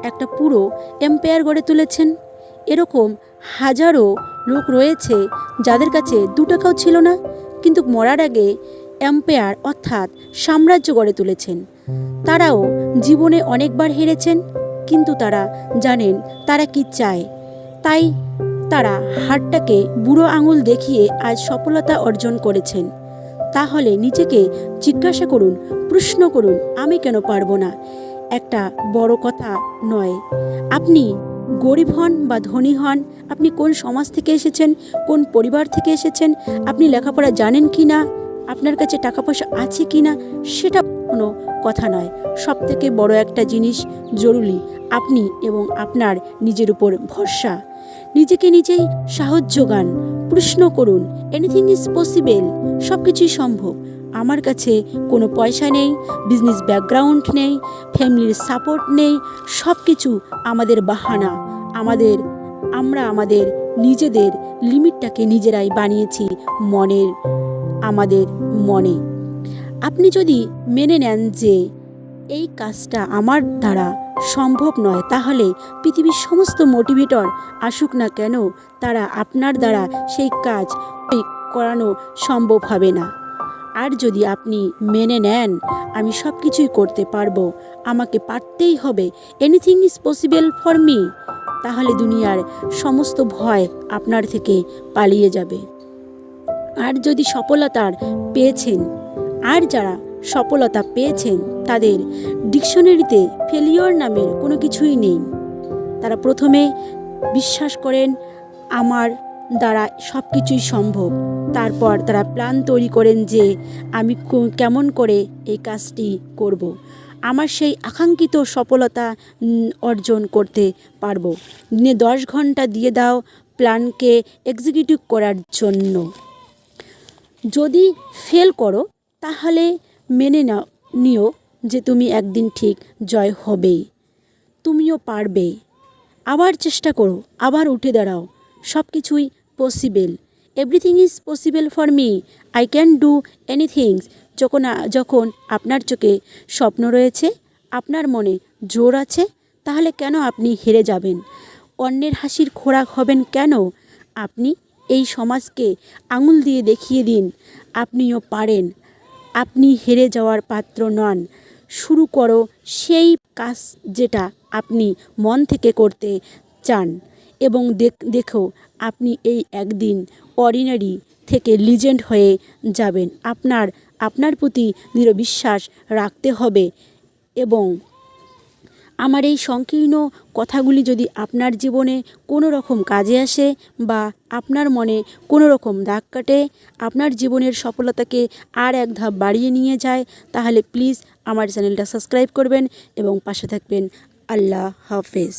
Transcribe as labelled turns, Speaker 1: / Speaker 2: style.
Speaker 1: একটা পুরো এম্পায়ার গড়ে তুলেছেন। এরকম হাজারো লোক রয়েছে যাদের কাছে 2 টাকাও ছিল না, কিন্তু মরার আগে এম্পায়ার অর্থাৎ সাম্রাজ্য গড়ে তুলেছেন। তারাও জীবনে অনেকবার হেরেছেন, কিন্তু তারা জানেন তারা কি চায়। তাই তারা হারটাকে বুড়ো আঙুল দেখিয়ে আজ সফলতা অর্জন করেছেন। তাহলে নিজেকে জিজ্ঞাসা করুন, প্রশ্ন করুন, আমি কেন পারবো না? একটা বড় কথা নয়, আপনি গরিব হন বা ধনী হন, আপনি কোন সমাজ থেকে এসেছেন, কোন পরিবার থেকে এসেছেন, আপনি লেখাপড়া জানেন কি না, আপনার কাছে টাকা পয়সা আছে কি না, সেটা কোনো কথা নয়। সবথেকে বড় একটা জিনিস জরুরি, আপনি এবং আপনার নিজের উপর ভরসা। নিজেকে নিজেই সাহস যোগান, প্রশ্ন করুন, এনিথিং ইজ পসিবল, সব কিছুই সম্ভব। আমার কাছে কোনো পয়সা নেই, বিজনেস ব্যাকগ্রাউন্ড নেই, ফ্যামিলির সাপোর্ট নেই, সব কিছু আমাদের বাহানা। আমরা আমাদের নিজেদের লিমিটটাকে নিজেরাই বানিয়েছি আমাদের মনে। আপনি যদি মেনে নেন যে এই কাজটা আমার দ্বারা সম্ভব নয়, তাহলে পৃথিবীর সমস্ত মোটিভেটর আসুক না কেন, তারা আপনার দ্বারা সেই কাজ করানো সম্ভব হবে না। আর যদি আপনি মেনে নেন আমি সব কিছুই করতে পারবো, আমাকে পারতেই হবে, anything is possible for me, তাহলে দুনিয়ার সমস্ত ভয় আপনার থেকে পালিয়ে যাবে। আর যদি যারা সফলতা পেয়েছেন তাদের ডিকশনারিতে ফেলিওর নামের কোনো কিছুই নেই। তারা প্রথমে বিশ্বাস করেন আমার দ্বারা সব কিছুই সম্ভব, তারপর তারা প্ল্যান তৈরি করেন যে আমি কেমন করে এই কাজটি করব, আমার সেই আকাঙ্ক্ষিত সফলতা অর্জন করতে পারবো। দিনে 10 ঘন্টা দিয়ে দাও প্ল্যানকে এক্সিকিউটিভ করার জন্য। যদি ফেল করো তাহলে মেনে নিও যে তুমি একদিন ঠিক জয় হবেই, তুমিও পারবে। আবার চেষ্টা করো, আবার উঠে দাঁড়াও, সব কিছুই possible. Everything is possible for me, I can do anything. যখন আপনার চোখে স্বপ্ন রয়েছে, আপনার মনে জোর আছে, তাহলে কেন আপনি হেরে যাবেন? অন্যের হাসির খোরাক হবেন কেন? আপনি এই সমাজকে আঙুল দিয়ে দেখিয়ে দিন আপনিও পারেন, আপনি হেরে যাওয়ার পাত্র নন। শুরু করো সেই কাজ যেটা আপনি মন থেকে করতে চান, এবং দেখো আপনি এই একদিন অর্ডিনারি থেকে লিজেন্ড হয়ে যাবেন। আপনার প্রতি দৃঢ় বিশ্বাস রাখতে হবে। এবং আমার এই সংকীর্ণ কথাগুলি যদি আপনার জীবনে কোনো রকম কাজে আসে বা আপনার মনে কোনো রকম দাগ কাটে, আপনার জীবনের সফলতাকে আর এক ধাপ বাড়িয়ে নিয়ে যায়, তাহলে প্লিজ আমার চ্যানেলটা সাবস্ক্রাইব করবেন এবং পাশে থাকবেন। আল্লাহ হাফেজ।